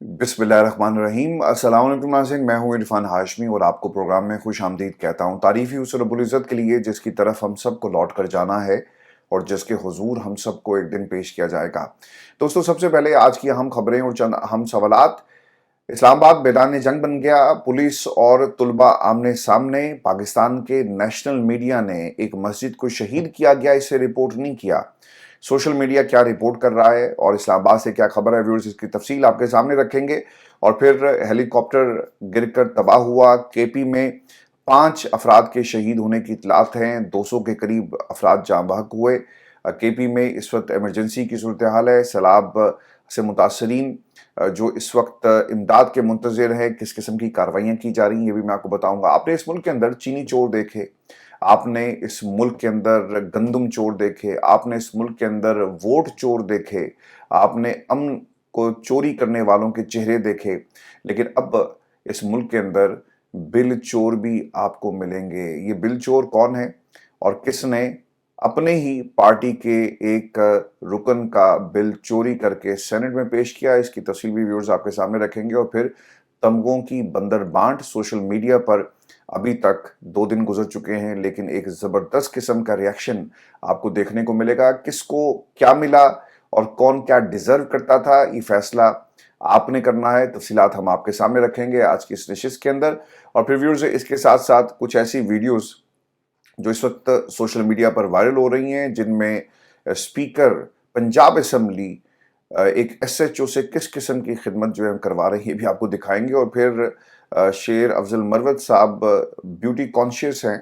बिस्मिल्लाहिर्रहमानिर्रहीम। अस्सलाम वालेकुम नाज़रीन, मैं हूँ इरफान हाशमी और आपको प्रोग्राम में खुश आमदीद कहता हूँ। तारीफ़ ही उस रब्बुल इज़्ज़त के लिए जिसकी तरफ हम सबको लौट कर जाना है और जिसके हुजूर हम सबको एक दिन पेश किया जाएगा। दोस्तों, सबसे पहले आज की अहम खबरें और चंद अहम सवालात। इस्लामाबाद मैदान जंग बन गया, पुलिस और तुलबा आमने सामने। पाकिस्तान के नेशनल मीडिया ने एक मस्जिद को शहीद किया गया, इसे रिपोर्ट नहीं किया। सोशल मीडिया क्या रिपोर्ट कर रहा है और इस्लामाबाद से क्या खबर है, व्यूअर्स, इसकी तफसील आपके सामने रखेंगे। और फिर हेलीकॉप्टर गिरकर तबाह हुआ, केपी में 5 अफराद के शहीद होने की इतलात हैं, 200 के करीब अफराद जाँ बहक हुए। केपी में इस वक्त इमरजेंसी की सूरत हाल है। सैलाब से मुतासरीन जो इस वक्त इमदाद के मुंतज़िर हैं, किस किस्म की कार्रवाइयाँ की जा रही हैं, ये भी मैं आपको बताऊंगा। आपने इस मुल्क के अंदर चीनी चोर देखे, आपने इस मुल्क के अंदर गंदम चोर देखे, आपने इस मुल्क के अंदर वोट चोर देखे, आपने अमन को चोरी करने वालों के चेहरे देखे, लेकिन अब इस मुल्क के अंदर बिल चोर भी आपको मिलेंगे। ये बिल चोर कौन है और किसने अपने ही पार्टी के एक रुकन का बिल चोरी करके सेनेट में पेश किया, इसकी तफसील भी व्यूअर्स आपके सामने रखेंगे। और फिर तमगों की बंदर बांट, सोशल मीडिया पर अभी तक 2 दिन गुजर चुके हैं, लेकिन एक ज़बरदस्त किस्म का रिएक्शन आपको देखने को मिलेगा। किसको क्या मिला और कौन क्या डिज़र्व करता था, ये फैसला आपने करना है। तफसीलात हम आपके सामने रखेंगे आज की इस नशिस्त के अंदर। और फिर व्यूअर्स, इसके साथ साथ कुछ ऐसी वीडियोज़ जो इस वक्त सोशल मीडिया पर वायरल हो रही हैं, जिनमें स्पीकर पंजाब असम्बली एक एसएचओ से किस किस्म की खिदमत जो है करवा रही है, ये भी आपको दिखाएंगे। और फिर शेर अफजल मरवत साहब ब्यूटी कॉन्शियस हैं,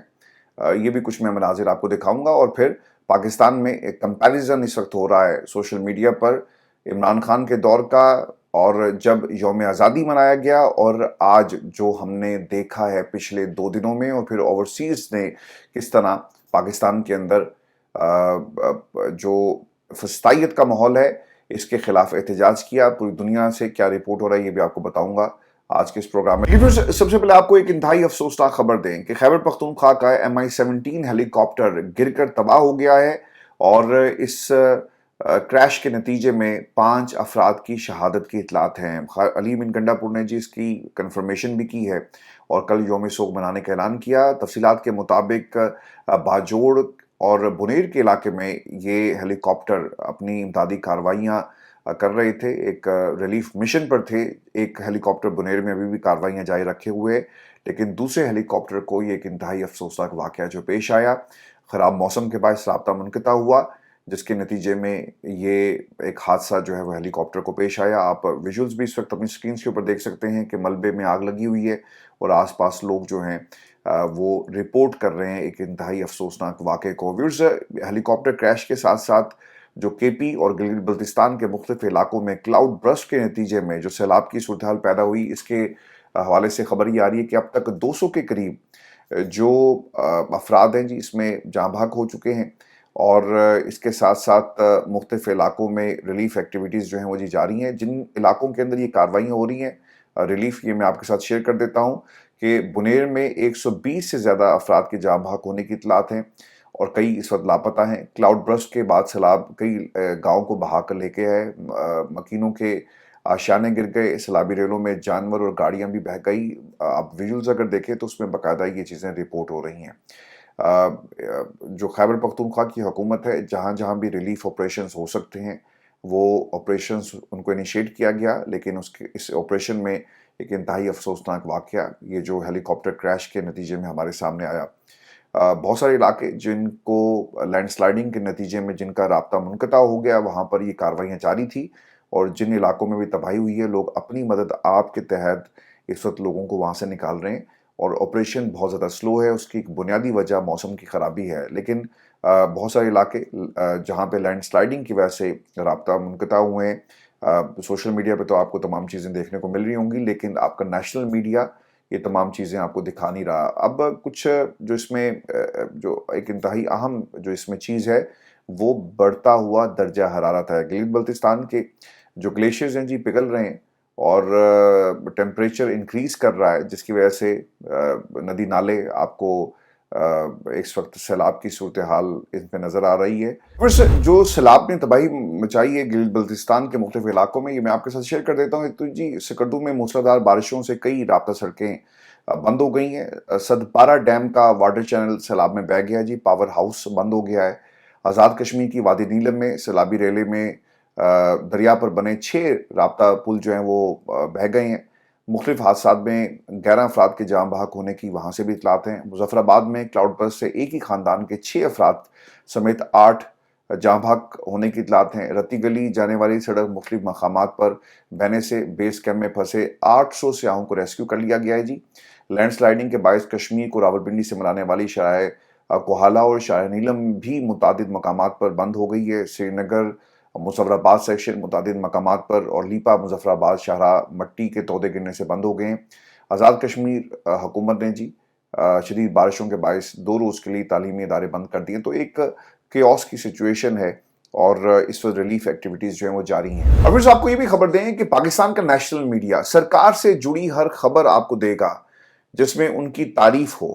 ये भी कुछ मैं मनाजिर आपको दिखाऊंगा। और फिर पाकिस्तान में एक कंपैरिजन इस वक्त हो रहा है सोशल मीडिया पर इमरान खान के दौर का, और जब यौम आज़ादी मनाया गया, और आज जो हमने देखा है पिछले 2 दिनों में। और फिर ओवरसीज ने किस तरह पाकिस्तान के अंदर जो फस्तायत का माहौल है, इसके खिलाफ एहतजाज किया। पूरी दुनिया से क्या रिपोर्ट हो रहा है, ये भी आपको बताऊंगा आज के इस प्रोग्राम में। लेकिन सबसे पहले आपको एक इंतहाई अफसोसनाक खबर दें कि खैबर पख्तूनख्वा का MI-17 हेलीकॉप्टर गिरकर तबाह हो गया है और इस क्रैश के नतीजे में 5 अफराद की शहादत की इतलात हैं। अली बिन गंडापुर ने जी इसकी कंफर्मेशन भी की है और कल यौम सोग मनाने का ऐलान किया। तफसीलात के मुताबिक बाजोड़ और बुनेर के इलाके में ये हेलीकॉप्टर अपनी इमदादी कार्रवाइयाँ कर रहे थे, एक रिलीफ मिशन पर थे। एक हेलीकॉप्टर बुनेर में अभी भी कार्रवाइयाँ जारी रखे हुए है, लेकिन दूसरे हेलीकॉप्टर को ये एक इंतहाई अफसोसनाक वाक़या जो पेश आया। ख़राब मौसम के बायस राब्ता मुनक़ता हुआ, जिसके नतीजे में ये एक हादसा जो है वो हेलीकॉप्टर को पेश आया। आप विजुअल्स भी इस वक्त अपनी स्क्रीन के ऊपर देख सकते हैं कि मलबे में आग लगी हुई है और आसपास लोग जो हैं वो रिपोर्ट कर रहे हैं एक इंतहाई अफसोसनाक वाक़े को। व्यूअर्स, हेलीकॉप्टर क्रैश के साथ साथ जो केपी और गिलगित बल्तिस्तान के मुख्तलिफ इलाकों में क्लाउड बर्स्ट के नतीजे में जो सैलाब की सूरत हाल पैदा हुई, इसके हवाले से खबर ये आ रही है कि अब तक 200 के करीब जो अफराद हैं जी इसमें जाँ बहक हो चुके हैं। और इसके साथ साथ मुख्तलिफ इलाकों में रिलीफ एक्टिविटीज़ जो हैं वो जी जारी हैं। जिन इलाकों के अंदर ये कार्रवाइयाँ हो रही हैं, रिलीफ, ये मैं आपके साथ शेयर कर देता हूँ कि बुनेर में 120 से ज़्यादा अफराद के जाँ बहक होने की इतलात हैं और कई इस वक्त लापता हैं। क्लाउड बर्स्ट के बाद सैलाब कई गाँव को बहा कर लेके आए, मकीनों के आशियाने गिर गए, सैलाबी रेलों में जानवर और गाड़ियाँ भी बह गई। आप विजुअल्स अगर देखें तो उसमें बाकायदा ये चीज़ें रिपोर्ट हो रही हैं। जो खैबर पख्तूनख्वा की हुकूमत है, जहाँ जहाँ भी रिलीफ ऑपरेशंस हो सकते हैं वो ऑपरेशंस उनको इनिशिएट किया गया, लेकिन उसके इस ऑपरेशन में एक इंतहाई अफसोसनाक वाक़या ये जो हेलीकॉप्टर क्रैश के नतीजे में हमारे सामने आया। बहुत सारे इलाके जिनको लैंडस्लाइडिंग के नतीजे में जिनका राब्ता मुनक़ता हो गया, वहाँ पर ये कार्रवाइयाँ जारी थी। और जिन इलाकों में भी तबाही हुई है, लोग अपनी मदद आप के तहत इस वक्त लोगों को वहाँ से निकाल रहे हैं और ऑपरेशन बहुत ज़्यादा स्लो है। उसकी एक बुनियादी वजह मौसम की ख़राबी है, लेकिन बहुत सारे इलाके जहाँ पे लैंडस्लाइडिंग की वजह से राब्ता मुनक़ता हुए हैं। सोशल मीडिया पे तो आपको तमाम चीज़ें देखने को मिल रही होंगी, लेकिन आपका नेशनल मीडिया ये तमाम चीज़ें आपको दिखा नहीं रहा। अब कुछ जो इसमें जो एक इंतहाई अहम जो इसमें चीज़ है, वो बढ़ता हुआ दर्जा हरारत है। गिलगित बल्तिस्तान के जो ग्लेशियर्स हैं जी पिघल रहे हैं और टेम्परेचर इंक्रीज़ कर रहा है, जिसकी वजह से नदी नाले आपको اس وقت سیلاب کی صورتحال ان پہ نظر آ رہی ہے. پھر جو سیلاب نے تباہی مچائی ہے گلگت بلتستان کے مختلف علاقوں میں، یہ میں آپ کے ساتھ شیئر کر دیتا ہوں. تو جی سکردو میں موسلادھار بارشوں سے کئی رابطہ سڑکیں بند ہو گئی ہیں. سدپارہ ڈیم کا واٹر چینل سیلاب میں بہہ گیا جی. پاور ہاؤس بند ہو گیا ہے. آزاد کشمیر کی وادی نیلم میں سیلابی ریلے میں دریا پر بنے 6 رابطہ پل جو ہیں وہ بہہ گئے ہیں. مختلف حادثات میں 11 افراد کے جاں بحق ہونے کی وہاں سے بھی اطلاعات ہیں. مظفر آباد میں کلاؤڈ برسٹ سے ایک ہی خاندان کے 6 افراد سمیت 8 جاں بحق ہونے کی اطلاعات ہیں. رتی گلی جانے والی سڑک مختلف مقامات پر بہنے سے بیس کیمپ میں پھنسے 800 سیاحوں کو ریسکیو کر لیا گیا ہے جی. لینڈ سلائیڈنگ کے باعث کشمیر کو راولپنڈی سے ملانے والی شاہراہ کوہالہ اور شاہراہ نیلم بھی متعدد مقامات پر بند ہو گئی ہے. سری نگر مظفر آباد سیکشن متعدد مقامات پر اور لیپا مظفر آباد شاہراہ مٹی کے تودے گرنے سے بند ہو گئے ہیں. آزاد کشمیر حکومت نے جی شدید بارشوں کے باعث 2 روز کے لیے تعلیمی ادارے بند کر دیے. تو ایک کیوس کی سچویشن ہے اور اس وقت ریلیف ایکٹیویٹیز جو ہیں وہ جاری ہیں. اور پھر آپ کو یہ بھی خبر دیں کہ پاکستان کا نیشنل میڈیا سرکار سے جڑی ہر خبر آپ کو دے گا جس میں ان کی تعریف ہو.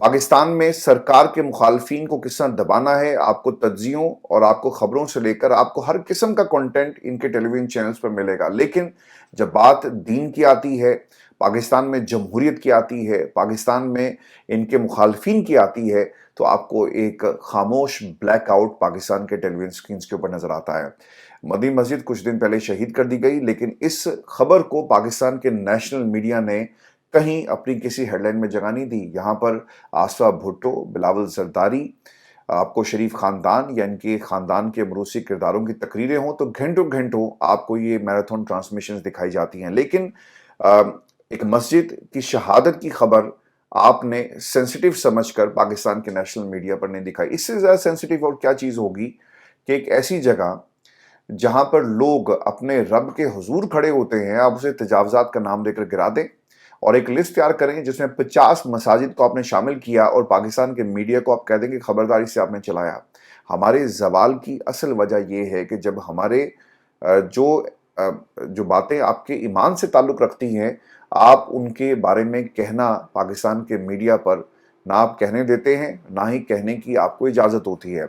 پاکستان میں سرکار کے مخالفین کو کس طرح دبانا ہے، آپ کو تجزیوں اور آپ کو خبروں سے لے کر آپ کو ہر قسم کا کنٹینٹ ان کے ٹیلی ویژن چینلز پر ملے گا. لیکن جب بات دین کی آتی ہے، پاکستان میں جمہوریت کی آتی ہے، پاکستان میں ان کے مخالفین کی آتی ہے، تو آپ کو ایک خاموش بلیک آؤٹ پاکستان کے ٹیلی ویژن سکرینز کے اوپر نظر آتا ہے. مدنی مسجد کچھ دن پہلے شہید کر دی گئی، لیکن اس خبر کو پاکستان کے نیشنل میڈیا نے کہیں اپنی کسی ہیڈ لائن میں جگہ نہیں دی. یہاں پر آصفہ بھٹو، بلاول زرداری، آپ کو شریف خاندان یا ان کے خاندان کے موروثی کرداروں کی تقریریں ہوں تو گھنٹوں گھنٹوں آپ کو یہ میراتھن ٹرانسمیشنز دکھائی جاتی ہیں. لیکن ایک مسجد کی شہادت کی خبر آپ نے سینسٹیو سمجھ کر پاکستان کے نیشنل میڈیا پر نہیں دکھائی. اس سے زیادہ سینسٹیو اور کیا چیز ہوگی کہ ایک ایسی جگہ جہاں پر لوگ اپنے رب کے حضور کھڑے ہوتے ہیں، آپ اسے تجاوزات کا نام دے کر گرا دیں اور ایک لسٹ تیار کریں جس میں 50 مساجد کو آپ نے شامل کیا اور پاکستان کے میڈیا کو آپ کہہ دیں کہ خبرداری سے آپ نے چلایا. ہمارے زوال کی اصل وجہ یہ ہے کہ جب ہمارے جو باتیں آپ کے ایمان سے تعلق رکھتی ہیں، آپ ان کے بارے میں کہنا پاکستان کے میڈیا پر نہ آپ کہنے دیتے ہیں، نہ ہی کہنے کی آپ کو اجازت ہوتی ہے.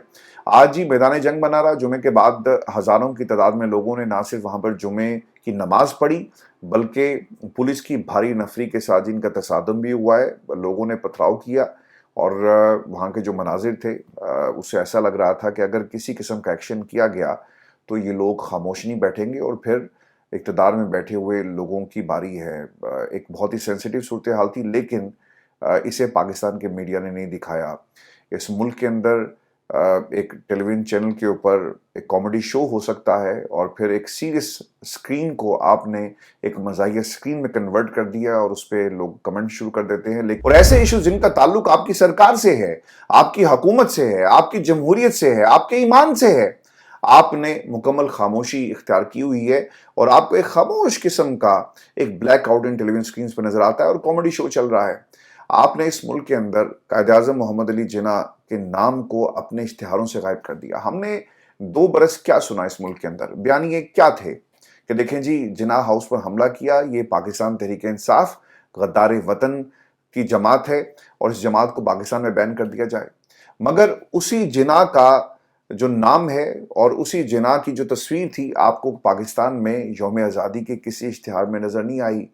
آج ہی میدان جنگ بنا رہا، جمعے کے بعد ہزاروں کی تعداد میں لوگوں نے نہ صرف وہاں پر جمعے کی نماز پڑھی بلکہ پولیس کی بھاری نفری کے ساتھ جن کا تصادم بھی ہوا ہے. لوگوں نے پتھراؤ کیا اور وہاں کے جو مناظر تھے اس سے ایسا لگ رہا تھا کہ اگر کسی قسم کا ایکشن کیا گیا تو یہ لوگ خاموش نہیں بیٹھیں گے اور پھر اقتدار میں بیٹھے ہوئے لوگوں کی باری ہے. ایک بہت ہی سینسٹیو صورتحال تھی، لیکن اسے پاکستان کے میڈیا نے نہیں دکھایا. اس ملک کے اندر ایک ٹیلی ویژن چینل کے اوپر ایک کامیڈی شو ہو سکتا ہے اور پھر ایک سیریس سکرین کو آپ نے ایک مزاحیہ سکرین میں کنورٹ کر دیا اور اس پہ لوگ کمنٹ شروع کر دیتے ہیں. اور ایسے ایشوز جن کا تعلق آپ کی سرکار سے ہے، آپ کی حکومت سے ہے، آپ کی جمہوریت سے ہے، آپ کے ایمان سے ہے، آپ نے مکمل خاموشی اختیار کی ہوئی ہے اور آپ کو ایک خاموش قسم کا ایک بلیک آؤٹ ان ٹیلی ویژن سکرینز پہ نظر آتا ہے اور کامیڈی شو چل رہا ہے. آپ نے اس ملک کے اندر قائد اعظم محمد علی جناح کے نام کو اپنے اشتہاروں سے غائب کر دیا. ہم نے 2 برس کیا سنا اس ملک کے اندر؟ بیانیے کیا تھے کہ دیکھیں جی جناح ہاؤس پر حملہ کیا، یہ پاکستان تحریک انصاف غدار وطن کی جماعت ہے اور اس جماعت کو پاکستان میں بین کر دیا جائے. مگر اسی جناح کا جو نام ہے اور اسی جناح کی جو تصویر تھی آپ کو پاکستان میں یوم آزادی کے کسی اشتہار میں نظر نہیں آئی.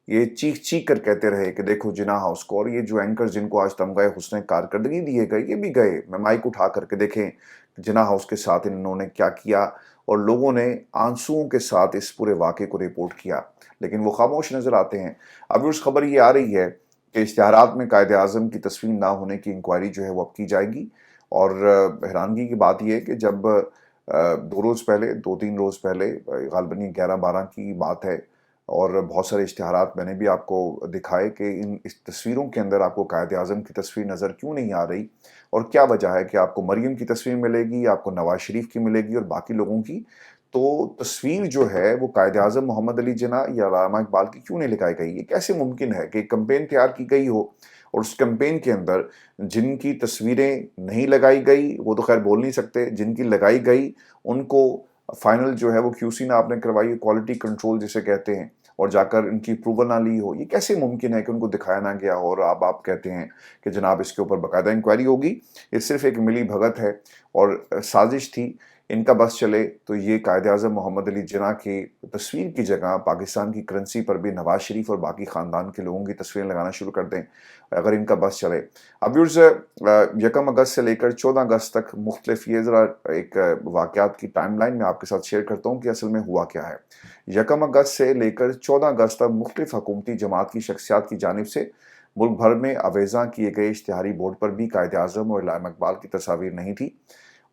یہ چیخ چیخ کر کہتے رہے کہ دیکھو جناح ہاؤس کو، اور یہ جو اینکر جن کو آج تمغہ حسن کارکردگی دیے گئے یہ بھی گئے. میں مائک اٹھا کر کے دیکھیں جناح ہاؤس کے ساتھ انہوں نے کیا کیا اور لوگوں نے آنسوؤں کے ساتھ اس پورے واقعے کو رپورٹ کیا، لیکن وہ خاموش نظر آتے ہیں. اب اس خبر یہ آ رہی ہے کہ اشتہارات میں قائد اعظم کی تصویر نہ ہونے کی انکوائری جو ہے وہ اب کی جائے گی. اور حیرانگی کی بات یہ ہے کہ جب 2-3 روز پہلے غالباً 11-12 کی بات ہے اور بہت سارے اشتہارات میں نے بھی آپ کو دکھائے کہ ان اس تصویروں کے اندر آپ کو قائد اعظم کی تصویر نظر کیوں نہیں آ رہی اور کیا وجہ ہے کہ آپ کو مریم کی تصویر ملے گی، آپ کو نواز شریف کی ملے گی اور باقی لوگوں کی. تو تصویر جو ہے وہ قائد اعظم محمد علی جناح یا علامہ اقبال کی کیوں نہیں لگائی گئی؟ یہ کیسے ممکن ہے کہ ایک کمپین تیار کی گئی ہو اور اس کمپین کے اندر جن کی تصویریں نہیں لگائی گئی وہ تو خیر بول نہیں سکتے، جن کی لگائی گئی ان کو फाइनल जो है वो QC ना आपने करवाई, क्वालिटी कंट्रोल जिसे कहते हैं, और जाकर इनकी अप्रूवल ना ली हो, ये कैसे मुमकिन है कि उनको दिखाया ना गया हो और अब आप कहते हैं कि जनाब इसके ऊपर बाकायदा इंक्वायरी होगी। ये सिर्फ एक मिली भगत है और साजिश थी। इनका बस चले तो ये कायद-ए-आज़म मोहम्मद अली जिन्ना की तस्वीर की जगह पाकिस्तान की करेंसी पर भी नवाज शरीफ और बाकी ख़ानदान के लोगों की तस्वीरें लगाना शुरू कर दें, अगर इनका बस चले। अब व्यूअर्स, 1 अगस्त से लेकर 14 अगस्त तक मुख्तलिफ, ये ज़रा एक वाक़यात की टाइमलाइन मैं आपके साथ शेयर करता हूँ कि असल में हुआ क्या है। 1 अगस्त से लेकर 14 अगस्त तक मुख्तलिफ हुकूमती जमात की शख्सियात की जानिब से मुल्क भर में अवेज़ा किए गए इश्तिहारी बोर्ड पर भी कायद-ए-आज़म और इल्हाम इकबाल की तस्वीर नहीं थी,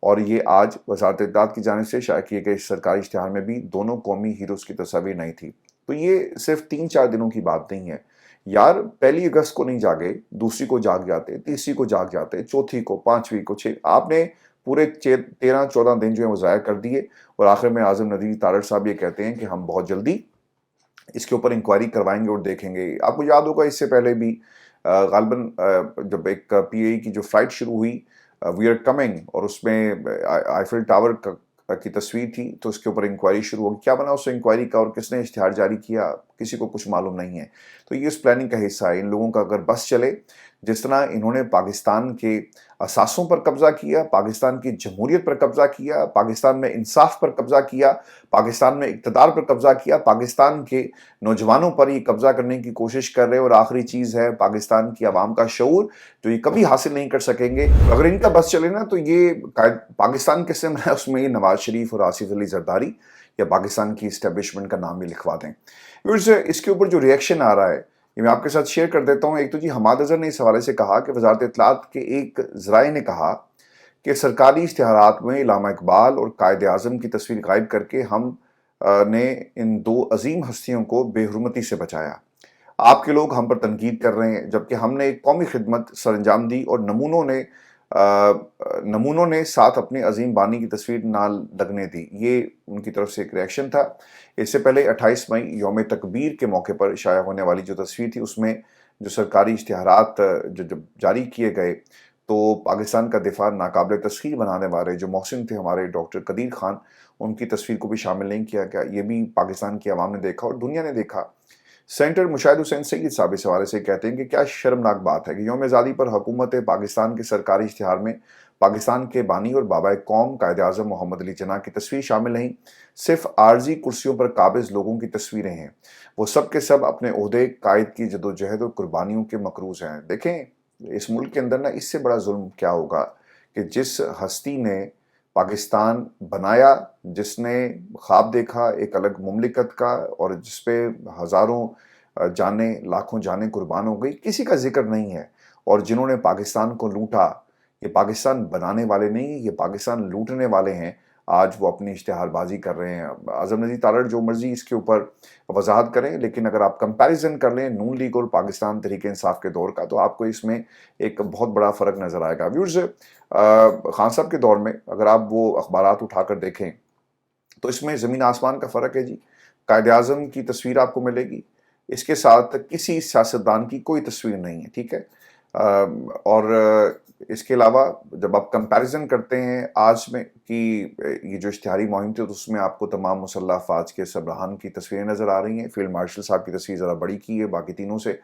और ये आज वज़ारत इत्तेलात की जानिब से शाया किए गए सरकारी इश्तिहार में भी दोनों कौमी हीरोज़ की तस्वीर नहीं थी। तो ये सिर्फ 3-4 दिनों की बात नहीं है यार। 1 अगस्त को नहीं जागे, दूसरी को जाग जाते, तीसरी को जाग जाते, चौथी को, 5वीं को, 6, आपने पूरे 13-14 दिन जो है वो ज़ाया कर दिए, और आखिर में आज़म नदीर तारड़ साहब ये कहते हैं कि हम बहुत जल्दी इसके ऊपर इंक्वायरी करवाएंगे और देखेंगे। आपको याद होगा इससे पहले भी गालिबन जब एक PAE की जो फ्लाइट शुरू हुई, वी आर कमिंग, और उसमें आईफिल टावर की तस्वीर थी, तो उसके ऊपर इंक्वायरी शुरू होगी। क्या बना उस इंक्वायरी का और किसने इश्तिहार जारी किया, किसी को कुछ मालूम नहीं है। तो ये इस प्लानिंग का हिस्सा है। इन लोगों का अगर बस चले, जिस तरह इन्होंने पाकिस्तान के असासों पर कब्जा किया, पाकिस्तान की जमहूरियत पर कब्जा किया, पाकिस्तान में इंसाफ पर कब्जा किया, पाकिस्तान में इक़्तिदार पर कब्जा किया, पाकिस्तान के नौजवानों पर ये कब्जा करने की कोशिश कर रहे हैं, और आखिरी चीज़ है पाकिस्तान की आवाम का शऊर, जो ये कभी हासिल नहीं कर सकेंगे। अगर इनका बस चले ना, तो ये पाकिस्तान के सिम है, उसमें ये नवाज शरीफ और आसिफ अली जरदारी या पाकिस्तान की इस्टेब्लिशमेंट का नाम भी लिखवा दें। फिर इसके ऊपर जो रिएक्शन आ रहा है, ये मैं आपके साथ शेयर कर देता हूँ। एक तो जी हमाद अज़हर ने इस हवाले से कहा कि वज़ारत इत्तलात के एक ज़राए ने कहा कि सरकारी इश्तिहारात में इल्हाम इकबाल और कायद-ए-आज़म की तस्वीर गायब करके हम ने इन 2 अजीम हस्तियों को बेहुरमती से बचाया। आपके लोग हम पर तनकीद कर रहे हैं, जबकि हमने एक कौमी खिदमत सरअंजाम दी और नमूनों ने साथ अपने अजीम बानी की तस्वीर ना लगने दी। ये उनकी तरफ से एक रिएक्शन था। इससे पहले 28 मई यौम तकबीर के मौके पर शाया होने वाली जो तस्वीर थी, उसमें जो सरकारी इश्तिहारात जब जारी किए गए, तो पाकिस्तान का दिफा नाकाबिल तस्खीर बनाने वाले जो मोहसिन थे हमारे डॉक्टर कदीर खान, उनकी तस्वीर को भी शामिल नहीं किया गया। ये भी पाकिस्तान की आवाम ने देखा और दुनिया ने देखा। सेनेटर मुशाहिद हुसैन सईद साहब इस हवाले से कहते हैं कि क्या शर्मनाक बात है कि यौम आज़ादी पर हुकूमत पाकिस्तान के सरकारी इश्तिहार में पाकिस्तान के बानी और बाबाए कौम कायद-ए-आज़म मोहम्मद अली जिन्ना की तस्वीर शामिल नहीं, सिर्फ आर्जी कुर्सियों पर काबिज लोगों की तस्वीरें हैं। वो सब के सब अपने ओहदे, कायद की जदोजहद और कुर्बानियों के मकरूज हैं। देखें, इस मुल्क के अंदर ना इससे बड़ा जुल्म क्या होगा कि जिस हस्ती ने पाकिस्तान बनाया, जिसने ख्वाब देखा एक अलग मुमलिकत का, और जिस पे हज़ारों जानें, लाखों जानें कुर्बान हो गई, किसी का जिक्र नहीं है। और जिन्होंने पाकिस्तान को लूटा, ये पाकिस्तान बनाने वाले नहीं, ये पाकिस्तान लूटने वाले हैं। आज वो अपनी इश्तिहारबाजी कर रहे हैं। आज़म नदीर तारड़ जो मर्जी इसके ऊपर वजाहत करें, लेकिन अगर आप कंपैरिजन कर लें नून लीग और पाकिस्तान तहरीक इंसाफ के दौर का, तो आपको इसमें एक बहुत बड़ा फ़र्क नज़र आएगा। व्यूअर्स, खान साहब के दौर में अगर आप वो अखबारात उठाकर देखें, तो इसमें ज़मीन आसमान का फ़र्क है जी। कायद-ए-आज़म की तस्वीर आपको मिलेगी, इसके साथ किसी सियासतदान की कोई तस्वीर नहीं है, ठीक है। और इसके अलावा जब आप कंपैरिजन करते हैं आज में कि ये जो इश्तिहारी मुहिम थी, तो उसमें आपको तमाम मुसल्लह अफ़वाज के सरबराहान की तस्वीरें नज़र आ रही हैं। फील्ड मार्शल साहब की तस्वीर ज़रा बड़ी की है बाकी तीनों से।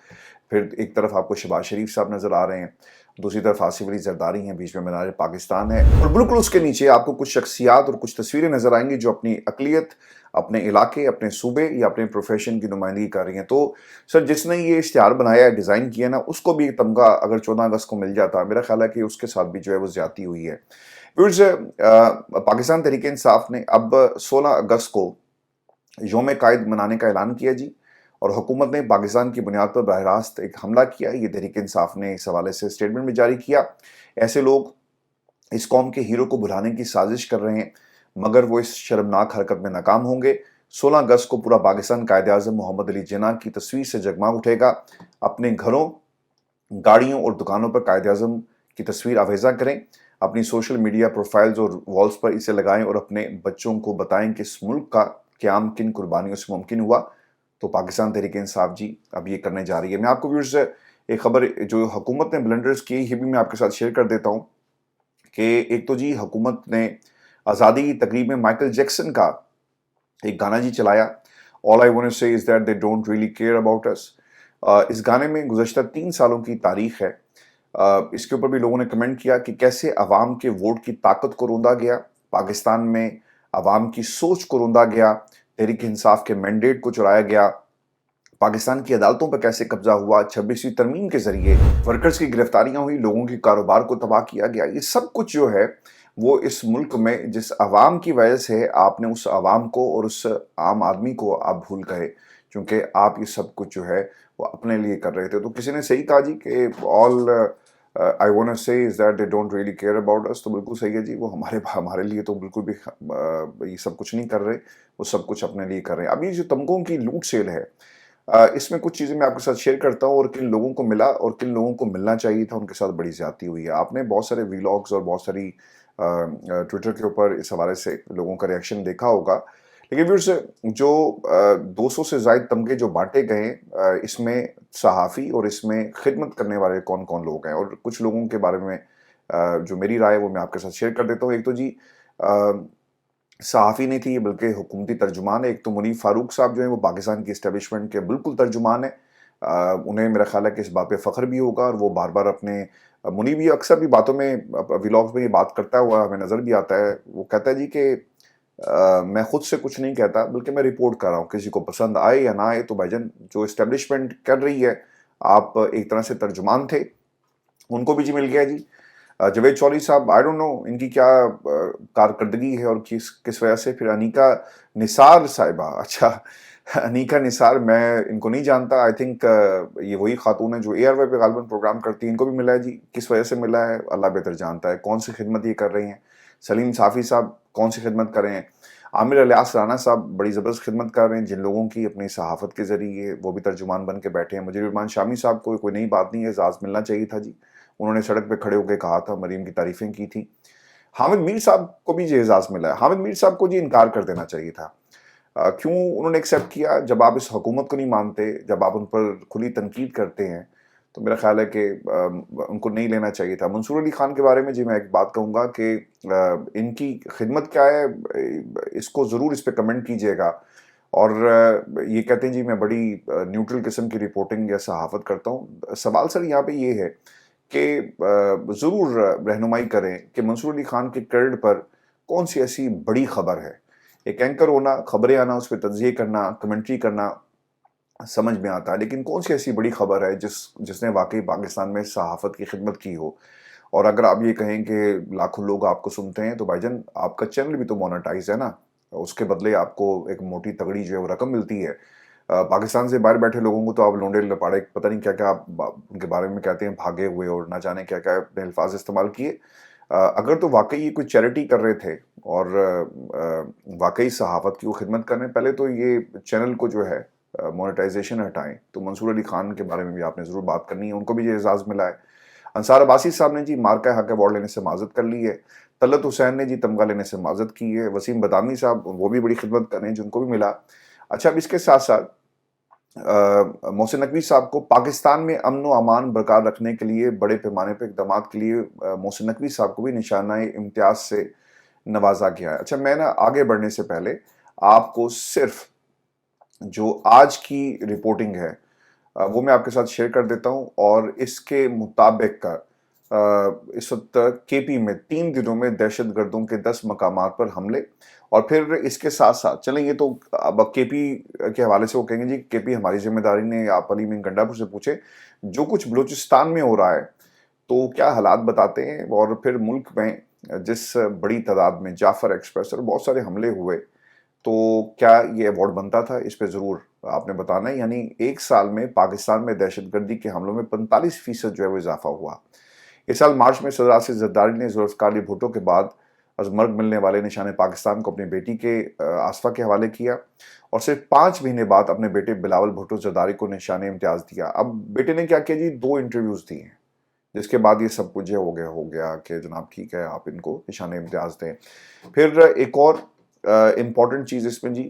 फिर एक तरफ आपको शहबाज शरीफ साहब नज़र आ रहे हैं, दूसरी तरफ आसिफ अली जरदारी हैं, बीच में मीनार पाकिस्तान है, और बिल्कुल उसके नीचे आपको कुछ शख्सियात और कुछ तस्वीरें नज़र आएंगी जो अपनी अक़लियत, अपने इलाके, अपने सूबे या अपने प्रोफेशन की नुमाइंदगी कर रही हैं। तो सर, जिसने ये इश्तिहार बनाया है, डिज़ाइन किया ना, उसको भी तमगा अगर 14 अगस्त को मिल जाता, मेरा ख्याल है कि उसके साथ भी जो है वो ज़्यादती हुई है। व्यूअर्स, पाकिस्तान तहरीक इंसाफ ने अब 16 अगस्त को यौम कायद मनाने का ऐलान किया जी, और हुकूमत ने पाकिस्तान की बुनियाद पर बराह रास्त एक हमला किया। ये तहरीक इंसाफ ने इस हवाले से स्टेटमेंट भी जारी किया। ऐसे लोग इस कौम के हीरो को भुलाने की साजिश कर रहे हैं, मगर वो इस शर्मनाक हरकत में नाकाम होंगे। 16 अगस्त को पूरा पाकिस्तान कायद-ए-आज़म मोहम्मद अली जिन्ना की तस्वीर से जगमगा उठेगा। अपने घरों, गाड़ियों और दुकानों पर कायद-ए-आज़म की तस्वीर आवेज़ा करें। अपनी सोशल मीडिया प्रोफाइल्स और वॉल्स पर इसे लगाएं और अपने बच्चों को बताएं कि इस मुल्क का क़याम किन कुर्बानियों से मुमकिन हुआ। तो पाकिस्तान तहरीक इंसाफ जी अब ये करने जा रही है। मैं आपको व्यूअर्स एक खबर जो हुकूमत ने ब्लंडर्स की, ये भी मैं आपके साथ शेयर कर देता हूँ कि एक तो जी हुकूमत ने आज़ादी की तकरीब में माइकल जैक्सन का एक गाना जी चलाया, ऑल आई वांट टू से is that they don't really care about us. इस गाने में गुज़श्ता 3 सालों की तारीख है। इसके ऊपर भी लोगों ने कमेंट किया कि कैसे अवाम के वोट की ताकत को रौंदा गया, पाकिस्तान में अवाम की सोच को रौंदा गया, तहरीक इंसाफ के मैंडेट को चुराया गया, पाकिस्तान की अदालतों पर कैसे कब्जा हुआ, 26वीं तरमीम के जरिए वर्कर्स की गिरफ्तारियां हुई, लोगों के कारोबार को तबाह किया गया। ये सब कुछ जो है वो इस मुल्क में जिस अवाम की वजह से आपने उस अवाम को और उस आम आदमी को आप भूल गए, क्योंकि आप ये सब कुछ जो है वो अपने लिए कर रहे थे। तो किसी ने सही कहा जी कि ऑल आई वांट टू से is that they don't really care about us. तो बिल्कुल सही है जी, वो हमारे हमारे लिए तो बिल्कुल भी ये सब कुछ नहीं कर रहे, वो सब कुछ अपने लिए कर रहे हैं। अभी जो तमगों की लूट सेल है, इसमें कुछ चीज़ें मैं आपके साथ शेयर करता हूँ, और किन लोगों को मिला और किन लोगों को मिलना चाहिए था, उनके साथ बड़ी ज़्यादती हुई है। आपने बहुत सारे वीलॉग्स और बहुत सारी ट्विटर के ऊपर इस हवाले से लोगों का रिएक्शन देखा होगा। लेकिन व्यूअर्स, जो 200 से ज़ायद तमगे जो बांटे गए, इसमें सहाफ़ी और इसमें खिदमत करने वाले कौन कौन लोग हैं, और कुछ लोगों के बारे में जो मेरी राय है वो मैं आपके साथ शेयर कर देता हूँ। एक तो जी सहाफ़ी नहीं थी, बल्कि हुकूमती तर्जुमान है। एक तो मुनीफ फारूक साहब जो हैं वो पाकिस्तान की इस्टेब्लिशमेंट के बिल्कुल तर्जुमान है। उन्हें मेरा ख्याल है कि इस बात पे फ़ख्र भी होगा, और वो बार बार अपने मुनीब भी अक्सर भी बातों में व्लॉग्स में ये बात करता हुआ हमें नज़र भी आता है। वो कहता है जी कि मैं खुद से कुछ नहीं कहता, बल्कि मैं रिपोर्ट कर रहा हूँ, किसी को पसंद आए या ना आए। तो भाईजान जो इस्टेब्लिशमेंट कर रही है, आप एक तरह से तर्जुमान थे, उनको भी जी मिल गया जी। जावेद चौधरी साहब, आई डोंट नो इनकी क्या कारकर्दगी है और किस किस वजह से। फिर अनीका निसार साहिबा, अच्छा अनीका निसार, मैं इनको नहीं जानता। आई थिंक ये वही खातून है जो ARY पे गालिबन प्रोग्राम करती है। इनको भी मिला है जी, किस वजह से मिला है अल्लाह बेहतर जानता है। कौन सी खिदमत ये कर रही हैं। सलीम साफ़ी साहब कौन सी खिदमत कर रहे हैं। आमिर अलियास राना साहब बड़ी ज़बरदस्त खिदमत कर रहे हैं, जिन लोगों की अपनी सहाफ़त के ज़रिए वो भी तर्जुमान बन के बैठे हैं। मुजीब रहमान शामी साहब को कोई नई बात नहीं है, एजाज़ मिलना चाहिए था जी। उन्होंने सड़क पे खड़े होकर कहा था, मरीम की तारीफ़ें की थी। हामिद मीर साहब को भी ये एजाज़ मिला है। हामिद मीर साहब को जी इनकार कर देना चाहिए था। क्यों उन्होंने एक्सेप्ट किया? जब आप इस हुकूमत को नहीं मानते, जब आप उन पर खुली तनकीद करते हैं, तो मेरा ख्याल है कि उनको नहीं लेना चाहिए था। मंसूर अली खान के बारे में जी मैं एक बात कहूँगा कि इनकी खिदमत क्या है, इसको ज़रूर इस पे कमेंट कीजिएगा। और ये कहते हैं जी मैं बड़ी न्यूट्रल किस्म की रिपोर्टिंग या सहाफ़त करता हूँ। सवाल सर यहाँ पे ये है कि ज़रूर रहनुमाई करें कि मंसूर अली खान के क्रेडिट पर कौन सी ऐसी बड़ी खबर है। एक एंकर होना, खबरें आना, उस पर तज्ज़िये करना, कमेंट्री करना समझ में आता है, लेकिन कौन सी ऐसी बड़ी खबर है जिसने वाकई पाकिस्तान में सहाफ़त की खिदमत की हो। और अगर आप ये कहें कि लाखों लोग आपको सुनते हैं, तो भाईजान आपका चैनल भी तो मोनेटाइज है ना, उसके बदले आपको एक मोटी तगड़ी जो है वो रकम मिलती है। पाकिस्तान से बाहर बैठे लोगों को तो आप लोंडे लपाड़े पता नहीं क्या क्या आप उनके बारे में कहते हैं, भागे हुए और ना जाने क्या क्या अपने अल्फाज इस्तेमाल किए। अगर तो वाकई ये कोई चैरिटी कर रहे थे और वाकई सहाफ़त की वो खिदमत कर रहे हैं, पहले तो ये चैनल को जो है मोनेटाइजेशन हटाएं। तो मंसूर अली खान के बारे में भी आपने ज़रूर बात करनी है, उनको भी ये एजाज़ मिला है। अंसार अब्बासी साहब ने जी मार्का हक अवार्ड लेने से माजत कर ली है। तलत हुसैन ने जी तमगा लेने से माजत की है। वसीम बदामी साहब वो भी बड़ी खिदमत कर रहे हैं, जिनको भी मिला। अच्छा, अब इसके साथ साथ मोहसिन नकवी साहब को पाकिस्तान में अमन व अमान बरकरार रखने के लिए बड़े पैमाने पर इकदाम के लिए मोहसिन नकवी साहब को भी निशाना इम्तियाज से नवाजा गया है। अच्छा, मैं ना आगे बढ़ने से पहले आपको सिर्फ जो आज की रिपोर्टिंग है वो मैं आपके साथ शेयर कर देता हूँ। और इसके मुताबिक का इस वक्त KP में 3 दिनों में दहशत गर्दों के 10 मकामात पर हमले। और फिर इसके साथ साथ चलें, ये तो अब KP के हवाले से वो कहेंगे जी KP हमारी जिम्मेदारी ने, आप अली मीन गंडापुर से पूछे जो कुछ बलूचिस्तान में हो रहा है तो क्या हालात बताते हैं। और फिर मुल्क में जिस बड़ी तादाद में जाफर एक्सप्रेस और बहुत सारे हमले हुए, तो क्या ये अवार्ड बनता था, इस पे ज़रूर आपने बताना है। यानी एक साल में पाकिस्तान में दहशतगर्दी के हमलों में 45% जो है वो इजाफा हुआ। इस साल मार्च में सदर आसिफ जरदारी ने जुल्फ़िकार अली भुट्टो के बाद अजमर्ग मिलने वाले निशाने पाकिस्तान को अपनी बेटी के आसफा के हवाले किया, और सिर्फ 5 महीने बाद अपने बेटे बिलावल भुट्टो जरदारी को निशाने इम्तियाज़ दिया। अब बेटे ने क्या किया जी, 2 इंटरव्यूज़ दिए हैं, जिसके बाद ये सब कुछ हो गया कि जनाब ठीक है आप इनको निशाने इम्तियाज़ दें। फिर एक और इम्पॉर्टेंट चीज़ इसमें जी,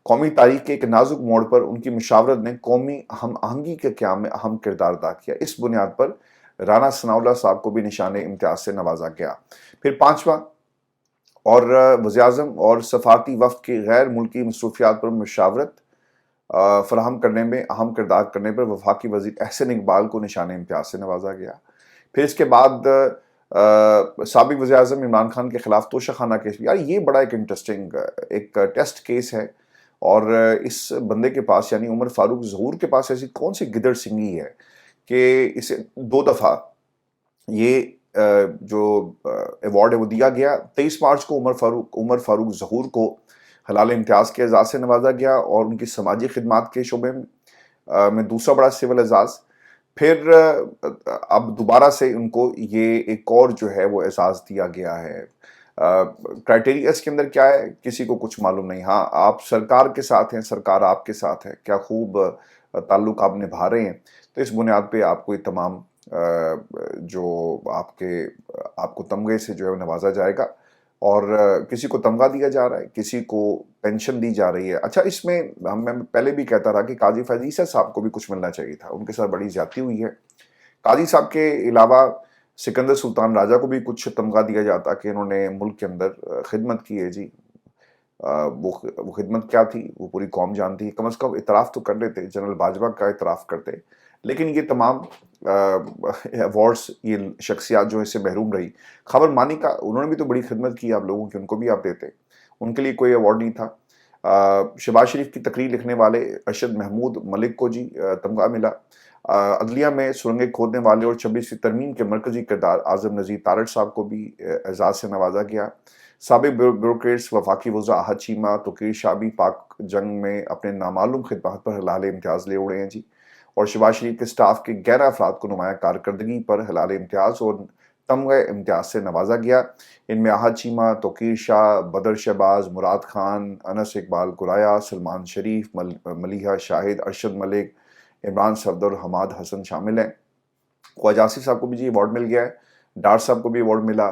कौमी तारीख के एक नाजुक मोड़ पर उनकी मुशावरत ने कौमी हम आहंगी के क़याम में अहम किरदार अदा किया। इस बुनियाद पर राना सनाउल्लाह साहब को भी निशाने इम्तियाज़ से नवाजा गया। फिर 5वां, اور وزیراعظم اور سفارتی وفد کی غیر ملکی مصروفیات پر مشاورت فراہم کرنے میں اہم کردار کرنے پر وفاقی وزیر احسن اقبال کو نشان امتیاز سے نوازا گیا۔ پھر اس کے بعد سابق وزیراعظم عمران خان کے خلاف توشہ خانہ کیس بھی، یار یہ بڑا ایک انٹرسٹنگ ایک ٹیسٹ کیس ہے، اور اس بندے کے پاس یعنی عمر فاروق ظہور کے پاس ایسی کون سی گدڑ سنگی ہے کہ اسے 2 دفعہ یہ جو ایوارڈ ہے وہ دیا گیا۔ 23 مارچ کو عمر فاروق ظہور کو ہلال امتیاز کے اعزاز سے نوازا گیا، اور ان کی سماجی خدمات کے شعبے میں دوسرا بڑا سول اعزاز۔ پھر اب دوبارہ سے ان کو یہ ایک اور جو ہے وہ اعزاز دیا گیا ہے۔ کرائٹیریا اس کے اندر کیا ہے کسی کو کچھ معلوم نہیں۔ ہاں آپ سرکار کے ساتھ ہیں، سرکار آپ کے ساتھ ہے، کیا خوب تعلق آپ نبھا رہے ہیں، تو اس بنیاد پہ آپ کو یہ تمام جو آپ کو تمغے سے جو ہے نوازا جائے گا، اور کسی کو تمغہ دیا جا رہا ہے، کسی کو پینشن دی جا رہی ہے۔ اچھا اس میں میں پہلے بھی کہتا رہا کہ قاضی فیض عیسیٰ صاحب کو بھی کچھ ملنا چاہیے تھا، ان کے ساتھ بڑی زیادتی ہوئی ہے۔ قاضی صاحب کے علاوہ سکندر سلطان راجہ کو بھی کچھ تمغہ دیا جاتا کہ انہوں نے ملک کے اندر خدمت کی ہے جی۔ وہ خدمت کیا تھی وہ پوری قوم جانتی ہے، کم از کم اعتراف تو کر لیتے، جنرل باجوہ کا اعتراف کرتے۔ لیکن یہ تمام ایوارڈز، یہ شخصیات جو اس سے محروم رہی۔ خاور مانیکا انہوں نے بھی تو بڑی خدمت کی آپ لوگوں کی، ان کو بھی آپ دیتے، ان کے لیے کوئی ایوارڈ نہیں تھا۔ شہباز شریف کی تقریر لکھنے والے ارشد محمود ملک کو جی تمغہ ملا۔ عدلیہ میں سرنگیں کھودنے والے اور 26ویں ترمیم کے مرکزی کردار اعظم نذیر تارڑ صاحب کو بھی اعزاز سے نوازا گیا۔ سابق بیوروکریٹس وفاقی وزراء احد چیمہ توقیر شاہ بھی پاک جنگ میں اپنے نامعلوم خدمات پر ہلال امتیاز لے اڑے ہیں جی، اور شہباز شریف کے سٹاف کے 11 افراد کو نمایاں کارکردگی پر ہلال امتیاز اور تمغہ امتیاز سے نوازا گیا۔ ان میں احد چیمہ، توقیر شاہ، بدر شہباز، مراد خان، انس اقبال گرایا، سلمان شریف، ملیحہ شاہد، ارشد ملک، عمران صفدر، حماد حسن شامل ہیں۔ خواجہ آصف صاحب کو بھی جی ایوارڈ مل گیا ہے، ڈار صاحب کو بھی ایوارڈ ملا،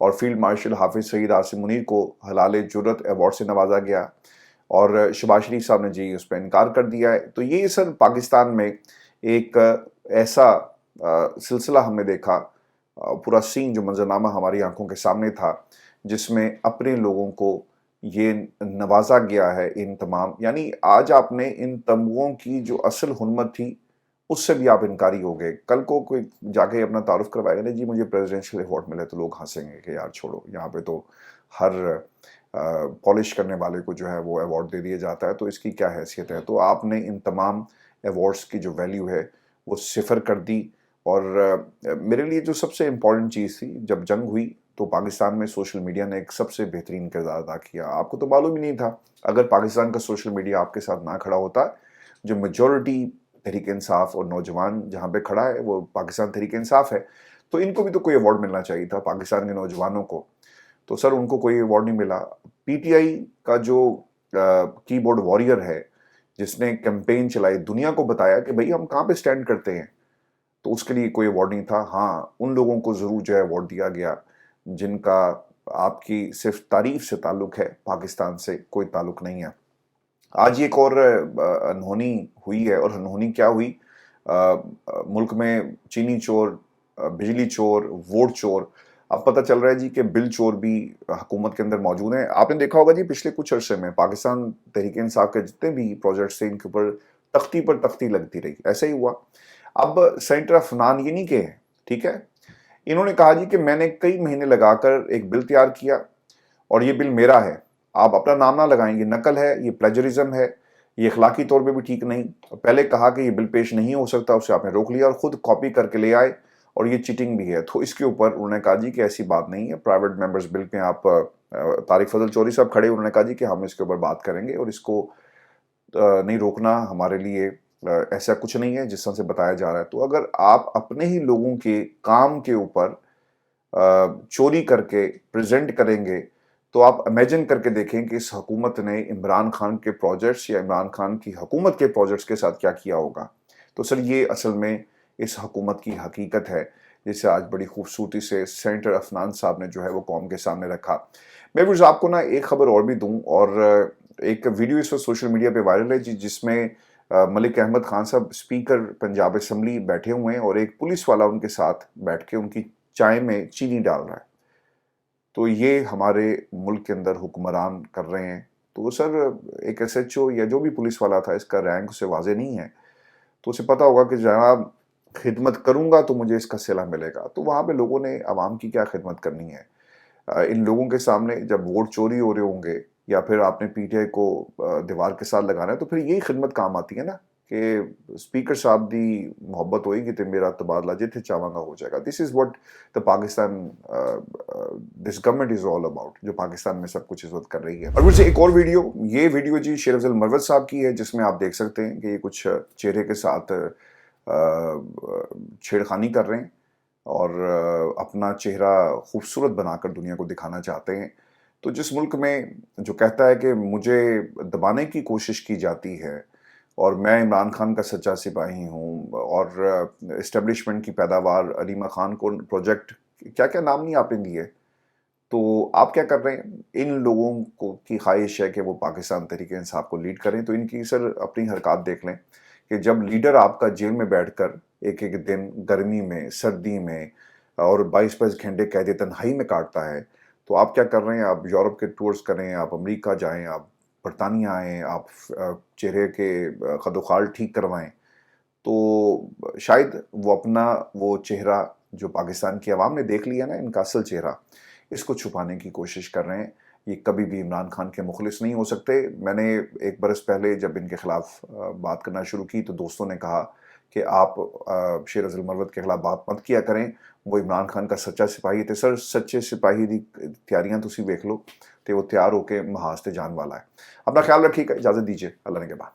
اور فیلڈ مارشل حافظ سعید عاصم منیر کو ہلال جرت ایوارڈ سے نوازا گیا، اور شہباز شریف صاحب نے جی اس پہ انکار کر دیا ہے۔ تو یہ سر پاکستان میں ایک ایسا سلسلہ ہم نے دیکھا، پورا سین جو منظرنامہ ہماری آنکھوں کے سامنے تھا، جس میں اپنے لوگوں کو یہ نوازا گیا ہے ان تمام، یعنی آج آپ نے ان تمغوں کی جو اصل حرمت تھی اس سے بھی آپ انکاری ہو گئے۔ کل کو کوئی جا کے اپنا تعارف کروائے گا نا جی مجھے پریزیڈنشل ایوارڈ ملے، تو لوگ ہنسیں گے کہ یار چھوڑو، یہاں پہ تو ہر پالش کرنے والے کو جو ہے وہ ایوارڈ دے دیا جاتا ہے، تو اس کی کیا حیثیت ہے۔ تو آپ نے ان تمام ایوارڈز کی جو ویلیو ہے وہ صفر کر دی۔ اور میرے لیے جو سب سے امپورٹنٹ چیز تھی، جب جنگ ہوئی تو پاکستان میں سوشل میڈیا نے ایک سب سے بہترین کردار ادا کیا۔ آپ کو تو معلوم ہی نہیں تھا، اگر پاکستان کا سوشل میڈیا آپ کے ساتھ نہ کھڑا ہوتا، جو میجورٹی تحریک انصاف اور نوجوان جہاں پہ کھڑا ہے وہ پاکستان تحریک انصاف ہے، تو ان کو بھی تو کوئی ایوارڈ ملنا چاہیے تھا، پاکستان کے نوجوانوں کو۔ تو سر ان کو کوئی ایوارڈ نہیں ملا۔ پی ٹی آئی کا جو کی بورڈ واریر ہے، جس نے کیمپین چلائی، دنیا کو بتایا کہ بھئی ہم کہاں پہ سٹینڈ کرتے ہیں، تو اس کے لیے کوئی ایوارڈ نہیں تھا۔ ہاں ان لوگوں کو ضرور جو ہے ایوارڈ دیا گیا جن کا آپ کی صرف تعریف سے تعلق ہے، پاکستان سے کوئی تعلق نہیں ہے۔ آج ایک اور انہونی ہوئی ہے، اور انہونی کیا ہوئی، ملک میں چینی چور، بجلی چور، ووٹ چور، اب پتہ چل رہا ہے جی کہ بل چور بھی حکومت کے اندر موجود ہیں۔ آپ نے دیکھا ہوگا جی پچھلے کچھ عرصے میں پاکستان تحریک انصاف کے جتنے بھی پروجیکٹس تھے ان کے اوپر تختی پر تختی لگتی رہی، ایسا ہی ہوا۔ اب سینٹر آف فنان یہ نہیں کہ ہیں، ٹھیک ہے، انہوں نے کہا جی کہ میں نے کئی مہینے لگا کر ایک بل تیار کیا اور یہ بل میرا ہے، آپ اپنا نام نہ لگائیں، یہ نقل ہے، یہ پلیجرزم ہے، یہ اخلاقی طور پہ بھی ٹھیک نہیں۔ پہلے کہا کہ یہ بل پیش نہیں ہو سکتا، اسے آپ نے روک لیا اور خود کاپی کر کے لے آئے، اور یہ چیٹنگ بھی ہے۔ تو اس کے اوپر انہوں نے کہا جی کہ ایسی بات نہیں ہے، پرائیویٹ ممبرز بل پہ آپ طارق فضل چوری صاحب کھڑے، انہوں نے کہا جی کہ ہم اس کے اوپر بات کریں گے، اور اس کو نہیں روکنا ہمارے لیے ایسا کچھ نہیں ہے جس طرح سے بتایا جا رہا ہے۔ تو اگر آپ اپنے ہی لوگوں کے کام کے اوپر چوری کر کے پریزنٹ کریں گے، تو آپ امیجن کر کے دیکھیں کہ اس حکومت نے عمران خان کے پروجیکٹس یا عمران خان کی حکومت کے پروجیکٹس کے ساتھ کیا کیا ہوگا۔ تو سر یہ اصل میں اس حکومت کی حقیقت ہے، جسے آج بڑی خوبصورتی سے سینٹر افنان صاحب نے جو ہے وہ قوم کے سامنے رکھا۔ میں بھی آپ کو نا ایک خبر اور بھی دوں، اور ایک ویڈیو اس وقت سوشل میڈیا پہ وائرل ہے جس میں ملک احمد خان صاحب اسپیکر پنجاب اسمبلی بیٹھے ہوئے ہیں، اور ایک پولیس والا ان کے ساتھ بیٹھ کے ان کی چائے میں چینی ڈال رہا ہے۔ تو یہ ہمارے ملک کے اندر حکمران کر رہے ہیں. تو سر ایک ایس ایچ او یا جو بھی پولیس والا تھا، اس کا رینک اسے واضح نہیں ہے، تو اسے پتا ہوگا کہ جناب خدمت کروں گا تو مجھے اس کا صلہ ملے گا. تو وہاں پہ لوگوں نے عوام کی کیا خدمت کرنی ہے؟ ان لوگوں کے سامنے جب ووٹ چوری ہو رہے ہوں گے یا پھر آپ نے پی ٹی آئی کو دیوار کے ساتھ لگانا ہے، تو پھر یہی خدمت کام آتی ہے نا کہ اسپیکر صاحب دی محبت ہوئی گی تو میرا تبادلہ جتنے چاہوں گا ہو جائے گا. This is what the Pakistan this government is all about, جو پاکستان میں سب کچھ اس وقت کر رہی ہے. اور پھر سے ایک اور ویڈیو، یہ ویڈیو جی شیر افضل مروت صاحب کی ہے، جس میں آپ دیکھ سکتے ہیں کہ یہ کچھ چہرے کے ساتھ چھیڑخانی کر رہے ہیں اور اپنا چہرہ خوبصورت بنا کر دنیا کو دکھانا چاہتے ہیں. تو جس ملک میں جو کہتا ہے کہ مجھے دبانے کی کوشش کی جاتی ہے اور میں عمران خان کا سچا سپاہی ہوں، اور اسٹیبلشمنٹ کی پیداوار علیمہ خان کو پروجیکٹ کیا کیا نام نہیں آپ نے دیے، تو آپ کیا کر رہے ہیں؟ ان لوگوں کو کی خواہش ہے کہ وہ پاکستان تحریک انصاف کو لیڈ کریں، تو ان کی سر اپنی حرکات دیکھ لیں کہ جب لیڈر آپ کا جیل میں بیٹھ کر ایک ایک دن گرمی میں، سردی میں اور 22 گھنٹے قید تنہائی میں کاٹتا ہے، تو آپ کیا کر رہے ہیں؟ آپ یورپ کے ٹورز کریں، آپ امریکہ جائیں، آپ برطانیہ آئیں، آپ چہرے کے خد و خال ٹھیک کروائیں. تو شاید وہ اپنا وہ چہرہ جو پاکستان کی عوام نے دیکھ لیا نا، ان کا اصل چہرہ، اس کو چھپانے کی کوشش کر رہے ہیں. یہ کبھی بھی عمران خان کے مخلص نہیں ہو سکتے. میں نے ایک برس پہلے جب ان کے خلاف بات کرنا شروع کی تو دوستوں نے کہا کہ آپ شیر افضل مروت کے خلاف بات مت کیا کریں، وہ عمران خان کا سچا سپاہی تھے. سر سچے سپاہی دی تیاریاں تسی ویکھ لو تے وہ تیار ہو کے محاذ تے جان والا ہے. اپنا خیال رکھیے گا، اجازت دیجیے، اللہ نے کے بعد.